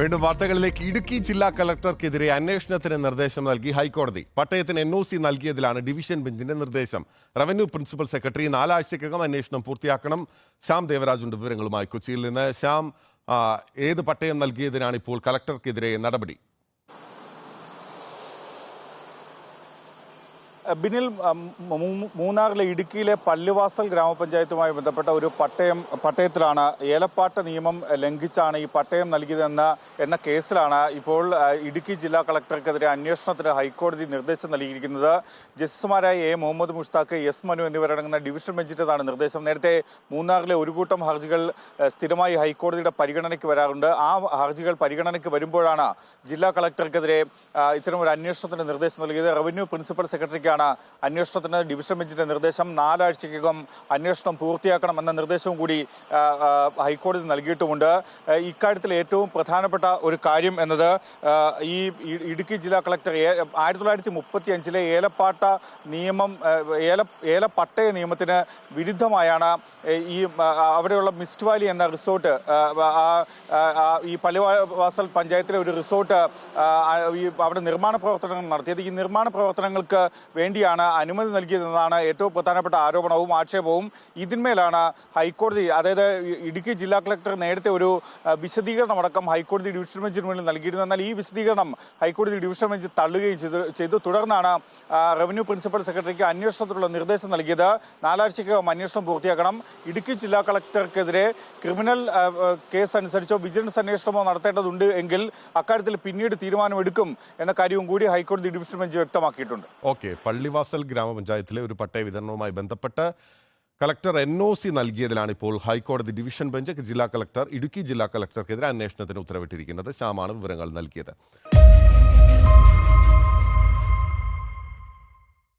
വീണ്ടും വാർത്തകളിലേക്ക്. ഇടുക്കി ജില്ലാ കളക്ടർക്കെതിരെ അന്വേഷണത്തിന് നിർദ്ദേശം നൽകി ഹൈക്കോടതി. പട്ടയത്തിന് NOC നൽകിയതിലാണ് ഡിവിഷൻ ബെഞ്ചിന്റെ നിർദ്ദേശം. റവന്യൂ പ്രിൻസിപ്പൽ സെക്രട്ടറി 4 ആഴ്ചയ്ക്കകം അന്വേഷണം പൂർത്തിയാക്കണം. ശ്യാം ദേവരാജുണ്ട് വിവരങ്ങളുമായി കൊച്ചിയിൽ നിന്ന്. ശ്യാം, ഏത് പട്ടയം നൽകിയതിനാണ് ഇപ്പോൾ കളക്ടർക്കെതിരെ നടപടി? ബിനിൽ, മൂന്നാറിലെ ഇടുക്കിയിലെ പള്ളിവാസൽ ഗ്രാമപഞ്ചായത്തുമായി ബന്ധപ്പെട്ട ഒരു പട്ടയത്തിലാണ് ഏലപ്പാട്ട നിയമം ലംഘിച്ചാണ് ഈ പട്ടയം നൽകിയതെന്ന കേസിലാണ് ഇപ്പോൾ ഇടുക്കി ജില്ലാ കളക്ടർക്കെതിരെ അന്വേഷണത്തിന് ഹൈക്കോടതി നിർദ്ദേശം നൽകിയിരിക്കുന്നത്. ജസ്റ്റിസുമാരായ A. മുഹമ്മദ് മുഷ്താഖ്, S. മനു എന്നിവരടങ്ങുന്ന ഡിവിഷൻ ബെഞ്ചിന്റേതാണ് നിർദ്ദേശം. നേരത്തെ മൂന്നാറിലെ ഒരു കൂട്ടം ഹർജികൾ സ്ഥിരമായി ഹൈക്കോടതിയുടെ പരിഗണനയ്ക്ക് വരാറുണ്ട്. ആ ഹർജികൾ പരിഗണനയ്ക്ക് വരുമ്പോഴാണ് ജില്ലാ കളക്ടർക്കെതിരെ ഇത്തരമൊരു അന്വേഷണത്തിന് നിർദ്ദേശം നൽകിയത്. റവന്യൂ പ്രിൻസിപ്പൽ സെക്രട്ടറിക്കാണ് അന്വേഷണത്തിന് ഡിവിഷൻ ബെഞ്ചിന്റെ നിർദ്ദേശം. 4 ആഴ്ചയ്ക്കകം അന്വേഷണം പൂർത്തിയാക്കണമെന്ന നിർദ്ദേശവും കൂടി ഹൈക്കോടതി നൽകിയിട്ടുമുണ്ട്. ഇക്കാര്യത്തിൽ ഏറ്റവും പ്രധാനപ്പെട്ട ഒരു കാര്യം എന്നത് ഈ ഇടുക്കി ജില്ലാ കളക്ടർ 1935 ഏലപ്പാട്ട നിയമം ഏലപ്പട്ടയ നിയമത്തിന് വിരുദ്ധമായാണ് ഈ അവിടെയുള്ള മിസ്റ്റ് വാലി എന്ന റിസോർട്ട്, ഈ പള്ളിവാസൽ പഞ്ചായത്തിലെ ഒരു റിസോർട്ട് അവിടെ നിർമ്മാണ പ്രവർത്തനങ്ങൾ നടത്തിയത്. ഈ നിർമ്മാണ പ്രവർത്തനങ്ങൾക്ക് വേണ്ടിയാണ് അനുമതി നൽകിയതെന്നാണ് ഏറ്റവും പ്രധാനപ്പെട്ട ആരോപണവും ആക്ഷേപവും. ഇതിന്മേലാണ് ഹൈക്കോടതി, അതായത് ഇടുക്കി ജില്ലാ കളക്ടർ നേരത്തെ ഒരു വിശദീകരണം അടക്കം ഹൈക്കോടതി ഡിവിഷൻ ബെഞ്ചിന് മുന്നിൽ നൽകിയിരുന്നു. എന്നാൽ ഈ വിശദീകരണം ഹൈക്കോടതി ഡിവിഷൻ ബെഞ്ച് തള്ളുകയും ചെയ്തു. തുടർന്നാണ് റവന്യൂ പ്രിൻസിപ്പൽ സെക്രട്ടറിക്ക് അന്വേഷണത്തിനുള്ള നിർദ്ദേശം നൽകിയത്. 4 ആഴ്ചയ്ക്കകം അന്വേഷണം പൂർത്തിയാക്കണം. ഇടുക്കി ജില്ലാ കളക്ടർക്കെതിരെ ക്രിമിനൽ കേസ് അനുസരിച്ചോ വിജിലൻസ് അന്വേഷണമോ നടത്തേണ്ടതുണ്ട് എങ്കിൽ അക്കാര്യത്തിൽ പിന്നീട് തീരുമാനമെടുക്കും എന്ന കാര്യവും കൂടി ഹൈക്കോടതി ഡിവിഷൻ ബെഞ്ച് വ്യക്തമാക്കിയിട്ടുണ്ട്. പള്ളിവാസൽ ഗ്രാമപഞ്ചായത്തിലെ ഒരു പട്ടയ വിതരണവുമായി ബന്ധപ്പെട്ട് കളക്ടർ NOC നൽകിയതിലാണ് ഇപ്പോൾ ഹൈക്കോടതി ഡിവിഷൻ ബെഞ്ച് ഇടുക്കി ജില്ലാ കളക്ടർക്കെതിരെ അന്വേഷണത്തിന് ഉത്തരവിട്ടിരിക്കുന്നത്. ശ്യാമാണ് വിവരങ്ങൾ നൽകിയത്.